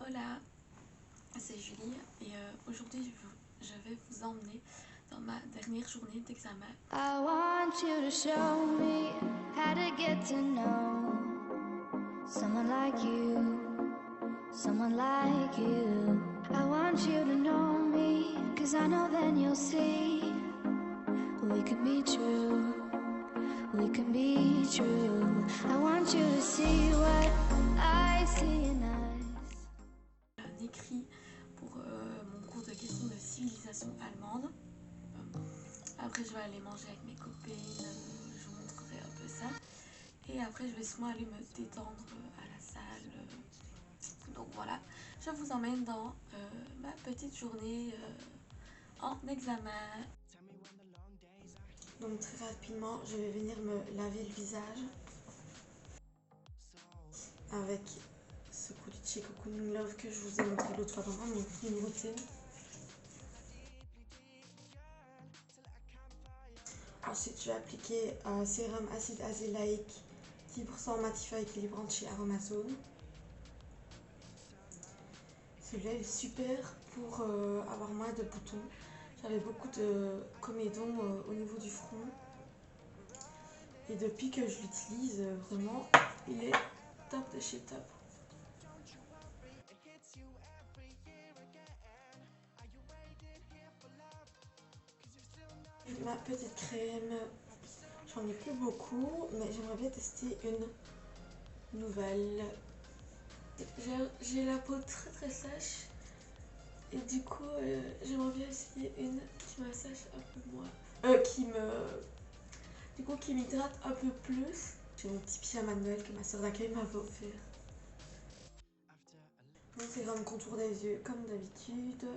Hola, c'est Julie et aujourd'hui je vais vous emmener dans ma dernière journée d'examen. I want you to show me how to get to know someone like you, someone like you. I want you to know me, 'cause I know then you'll see we can be true, we can be true. I want you to see what I see in us. Un écrit pour mon cours de questions de civilisation allemande. Après je vais aller manger avec mes copines, je vous montrerai un peu ça. Et après je vais souvent aller me détendre à la salle. Donc voilà, je vous emmène dans ma petite journée en examen. Donc très rapidement, je vais venir me laver le visage avec ce coup de chez Cocooning Love que je vous ai montré l'autre fois dans mon routine. Ensuite, je vais appliquer un sérum acide azélaïque 10% mattifie équilibrant de chez Aromazone. Celui-là est super pour avoir moins de boutons. J'avais beaucoup de comédons au niveau du front. Et depuis que je l'utilise, vraiment, il est top de chez top. Ma petite crème, j'en ai plus beaucoup, mais j'aimerais bien tester une nouvelle. J'ai la peau très très sèche et du coup j'aimerais bien essayer une qui me sèche un peu moins, qui m'hydrate un peu plus. J'ai mon petit pyjama de Noël que ma soeur d'accueil m'avait offert. Mon sérum contour des yeux comme d'habitude,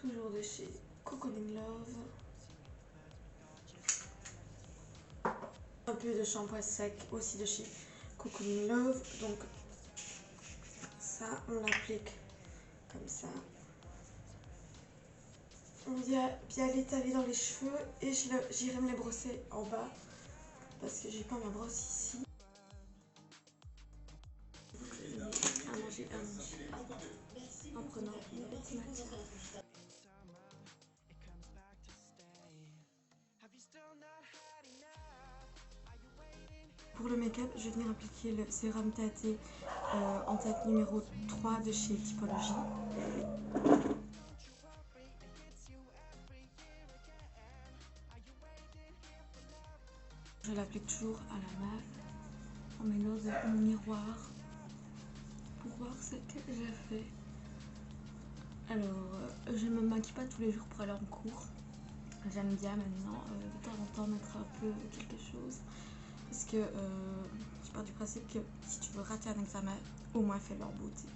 toujours de chez Cocooning Love. Un peu de shampoing sec aussi de chez Cocooning Love. Donc ça on l'applique comme ça. On vient bien l'étaler dans les cheveux et j'irai me les brosser en bas parce que j'ai pas ma brosse ici. Je vais à manger en prenant une petite matière. Pour le make-up, je vais venir appliquer le sérum teinté en teinte numéro 3 de chez Typologie. Je l'applique toujours à la main en mêlant de mon miroir pour voir ce que j'ai fait. Alors, je ne me maquille pas tous les jours pour aller en cours. J'aime bien maintenant de temps en temps mettre un peu quelque chose parce que je pars du principe que si tu veux rater un examen, au moins fais-le en beauté.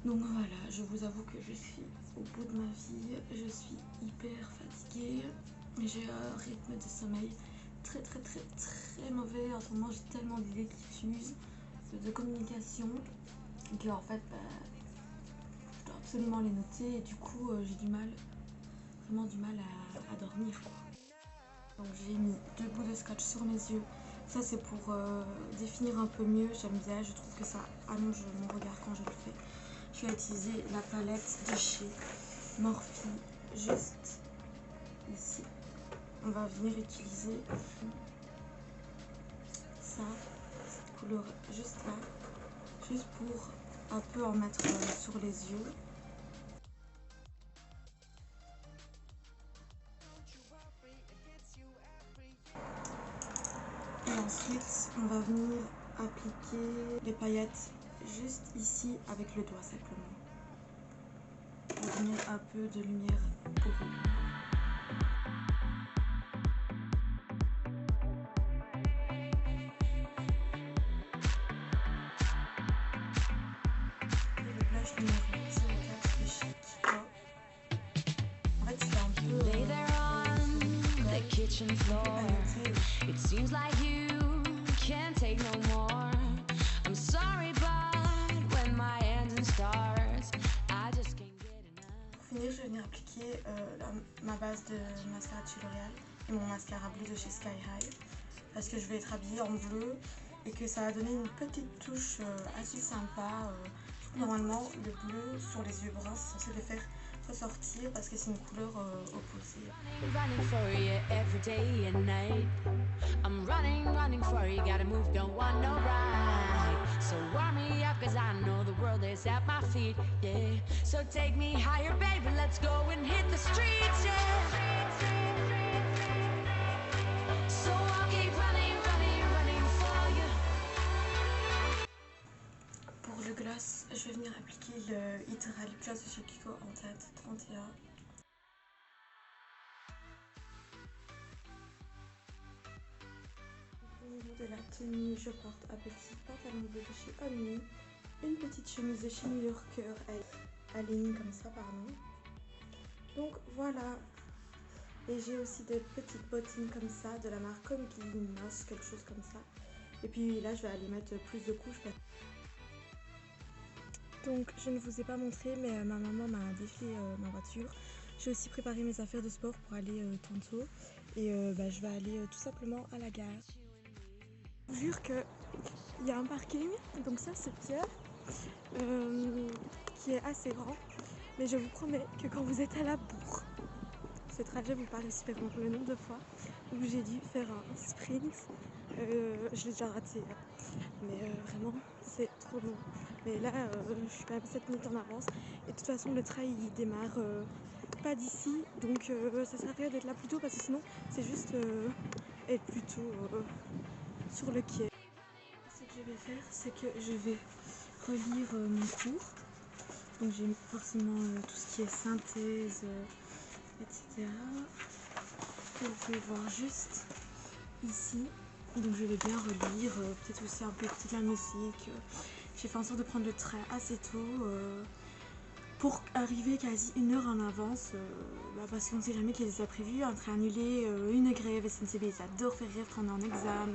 Donc voilà, je vous avoue que je suis au bout de ma vie, je suis hyper fatiguée, j'ai un rythme de sommeil très mauvais. En ce moment j'ai tellement d'idées qui fusent, de communication, que en fait je dois absolument les noter et du coup j'ai vraiment du mal à dormir quoi. Donc j'ai mis 2 bouts de scotch sur mes yeux. Ça c'est pour définir un peu mieux, j'aime bien, je trouve que ça allonge mon regard quand je le fais. Je vais utiliser la palette de chez Morphe juste ici. On va venir utiliser ça, cette couleur juste là, juste pour un peu en mettre sur les yeux. Et ensuite, on va venir appliquer les paillettes juste ici avec le doigt simplement. Pour venir un peu de lumière pour vous. Et le blush numéro 04 de chez Kiko. En fait, c'est un peu It seems like you can't take no more. I'm sorry, but when my engine starts, I just can't get enough. Pour finir, je vais venir appliquer ma base de mascara de chez L'Oréal et mon mascara bleu de chez Sky High parce que je vais être habillée en bleu et que ça va donner une petite touche assez sympa. Je trouve normalement le bleu sur les yeux bruns c'est censé les faire ressortir parce que c'est une couleur opposée. Running for you every day and night. I'm running for you, gotta move, don't want no ride. So warm me up, cause I know the world is at my feet, yeah. So take me higher, baby, let's go and hit the streets, yeah. So I'll keep running for you. Pour le gloss, je vais venir appliquer le Hydra Lip Gloss de chez Kiko en teinte 31. Au niveau de la tenue, je porte un petit pantalon bleu de chez Omni, une petite chemise de chez New Yorker à ligne comme ça, pardon. Donc voilà. Et j'ai aussi des petites bottines comme ça de la marque Comic Linos, quelque chose comme ça. Et puis là, je vais aller mettre plus de couches. Donc je ne vous ai pas montré, mais ma maman m'a défilé ma voiture. J'ai aussi préparé mes affaires de sport pour aller tantôt. Et je vais aller tout simplement à la gare. Je vous jure qu'il y a un parking, donc ça c'est Pierre, qui est assez grand. Mais je vous promets que quand vous êtes à la bourre, ce trajet vous paraît super long. Le nombre de fois où j'ai dû faire un sprint, je l'ai déjà raté. Mais vraiment, c'est trop long. Mais là, je suis quand même 7 minutes en avance. Et de toute façon, le train il démarre pas d'ici. Donc ça sert à rien d'être là plus tôt parce que sinon, c'est juste être plus tôt sur le quai. Ce que je vais faire, c'est que je vais relire mon cours. Donc j'ai forcément tout ce qui est synthèse, etc. Que vous pouvez voir juste ici. Donc je vais bien relire, peut-être aussi un peu écouter de la musique. J'ai fait en sorte de prendre le train assez tôt pour arriver quasi 1 heure en avance parce qu'on ne sait jamais qu'il y a des imprévus, un train annulé, une grève, SNCB ils adorent faire rire quand on est en examen.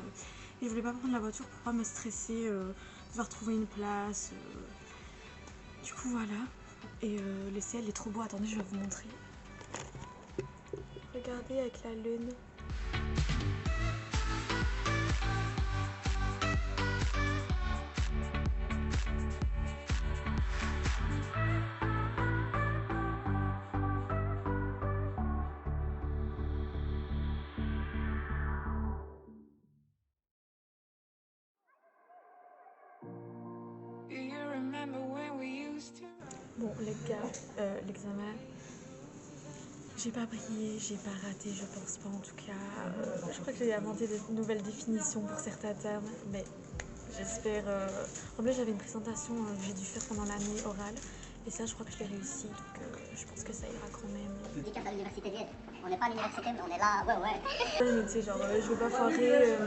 Et je voulais pas prendre la voiture pour pas me stresser, devoir trouver une place. Du coup voilà. Et le ciel est trop beau, attendez je vais vous montrer. Regardez avec la lune. Bon les gars, l'examen, j'ai pas brillé, j'ai pas raté, je pense pas en tout cas. Je crois que j'ai inventé de nouvelles définitions pour certains termes, mais j'espère. En plus j'avais une présentation que j'ai dû faire pendant l'année orale, et ça je crois que je l'ai réussi, donc je pense que ça ira quand même. Dédicace à l'université d'Yale. On n'est pas à l'université, mais on est là, ouais. Mais tu sais, genre, je veux pas foirer,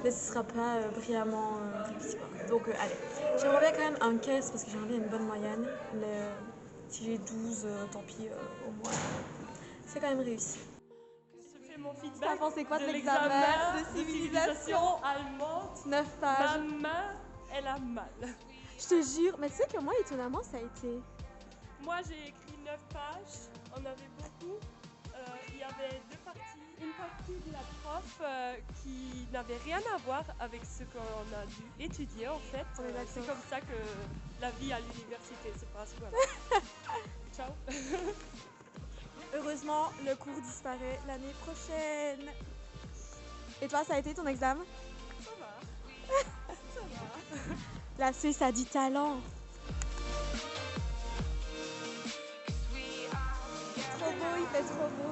mais ce sera pas brillamment réussi quoi. Donc allez, j'aimerais bien quand même un 15 parce que j'aimerais bien une bonne moyenne, mais si j'ai 12, tant pis, au moins c'est quand même réussi. Je fais mon feedback. T'as pensé quoi de l'examen de civilisation allemande? 9 Ma pages. main, elle a mal. Je te jure, mais tu sais que moi étonnamment ça a été... Moi j'ai écrit 9 pages, on avait beaucoup. Il y avait 2 parties. Une partie de la prof qui n'avait rien à voir avec ce qu'on a dû étudier en fait. C'est comme ça que la vie à l'université se passe. Voilà. Ciao. Heureusement, le cours disparaît l'année prochaine. Et toi, ça a été ton examen? Ça va. Ça va. La Suisse a du talent. Trop beau, il fait trop beau.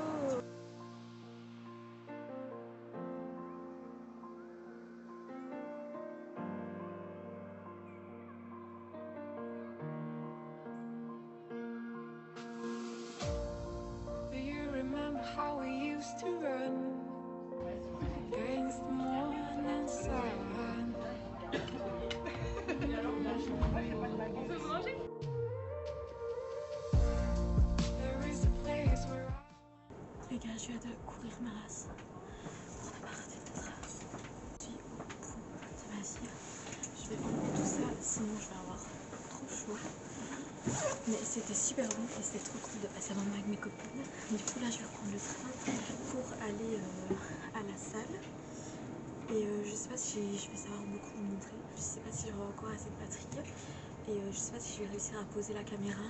How we used to run against the morning sun. There is a place where Les gars, je viens de courir ma race pour ne pas rater le train. Je suis au bout de ma vie. Je vais enlever tout ça, sinon je vais avoir trop chaud. Mais c'était super bon et c'était trop cool de passer un moment avec mes copines. Du coup là je vais reprendre le train pour aller à la salle. Et je sais pas si je vais savoir beaucoup vous montrer. Je sais pas si j'aurai encore assez de batterie. Et je sais pas si je vais réussir à poser la caméra.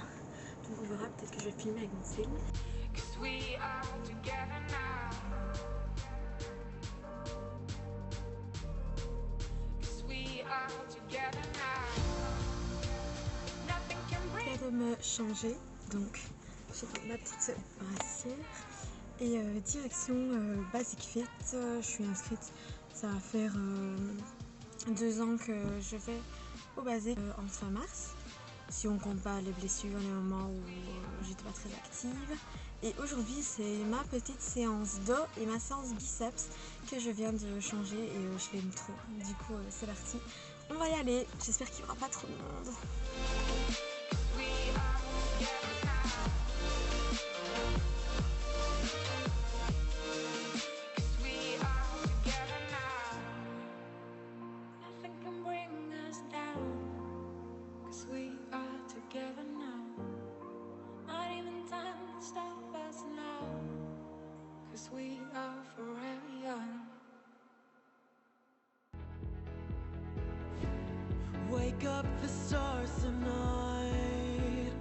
Donc on verra, peut-être que je vais filmer avec mon film. Je viens de me changer, donc j'ai ma petite brassière et direction Basic Fit. Je suis inscrite, ça va faire 2 ans que je vais au Basic en fin mars. Si on compte pas les blessures, les moments où j'étais pas très active. Et aujourd'hui c'est ma petite séance dos et ma séance biceps que je viens de changer et je l'aime trop. Du coup c'est parti, on va y aller. J'espère qu'il n'y aura pas trop de monde. Wake up the stars tonight.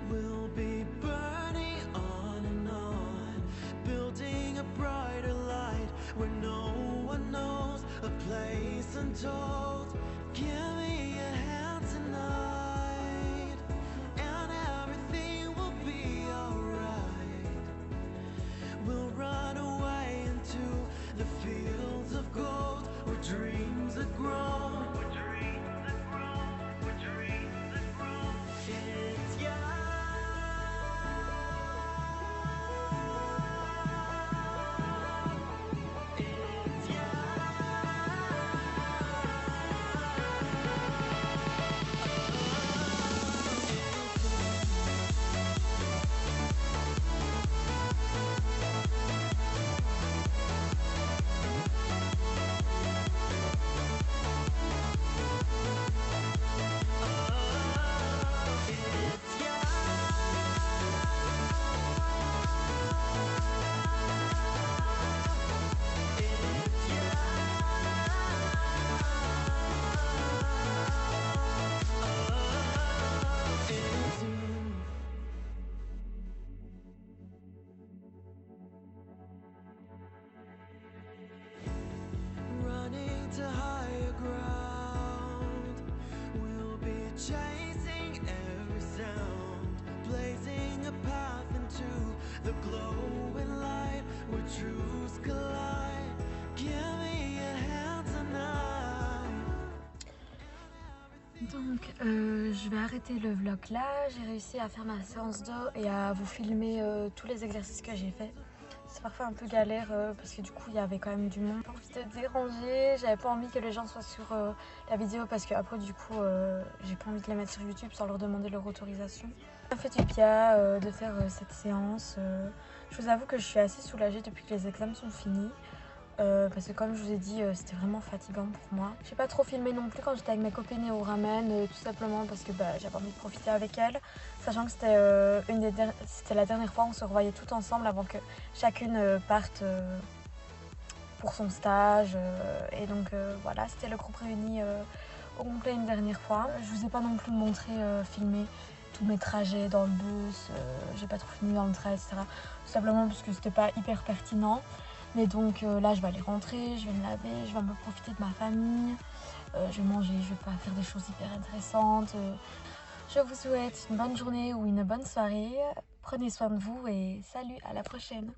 We'll be burning on and on, building a brighter light where no one knows, a place untold. Give me a hand tonight, and everything will be alright. We'll run away into the fields of gold where dreams are grown. To higher ground, we'll be chasing every sound, blazing a path into the glowing light where truths collide. Give me a hand tonight. Donc je vais arrêter le vlog là. J'ai réussi à faire ma séance dos et à vous filmer tous les exercices que j'ai fait. C'est parfois un peu galère parce que du coup il y avait quand même du monde. J'ai pas envie de déranger, j'avais pas envie que les gens soient sur la vidéo parce que après du coup j'ai pas envie de les mettre sur YouTube sans leur demander leur autorisation. Ça m'a fait du bien de faire cette séance. Je vous avoue que je suis assez soulagée depuis que les examens sont finis. Parce que comme je vous ai dit c'était vraiment fatigant pour moi. J'ai pas trop filmé non plus quand j'étais avec mes copines et au ramen tout simplement parce que j'avais envie de profiter avec elles, sachant que c'était la dernière fois où on se revoyait toutes ensemble avant que chacune parte pour son stage et donc voilà, c'était le groupe réuni au complet une dernière fois. Je vous ai pas non plus montré filmer tous mes trajets dans le bus, j'ai pas trop filmé dans le train, etc. Tout simplement parce que c'était pas hyper pertinent. Mais donc là je vais aller rentrer, je vais me laver, je vais un peu profiter de ma famille, je vais manger, je vais pas faire des choses hyper intéressantes. Je vous souhaite une bonne journée ou une bonne soirée, prenez soin de vous et salut, à la prochaine.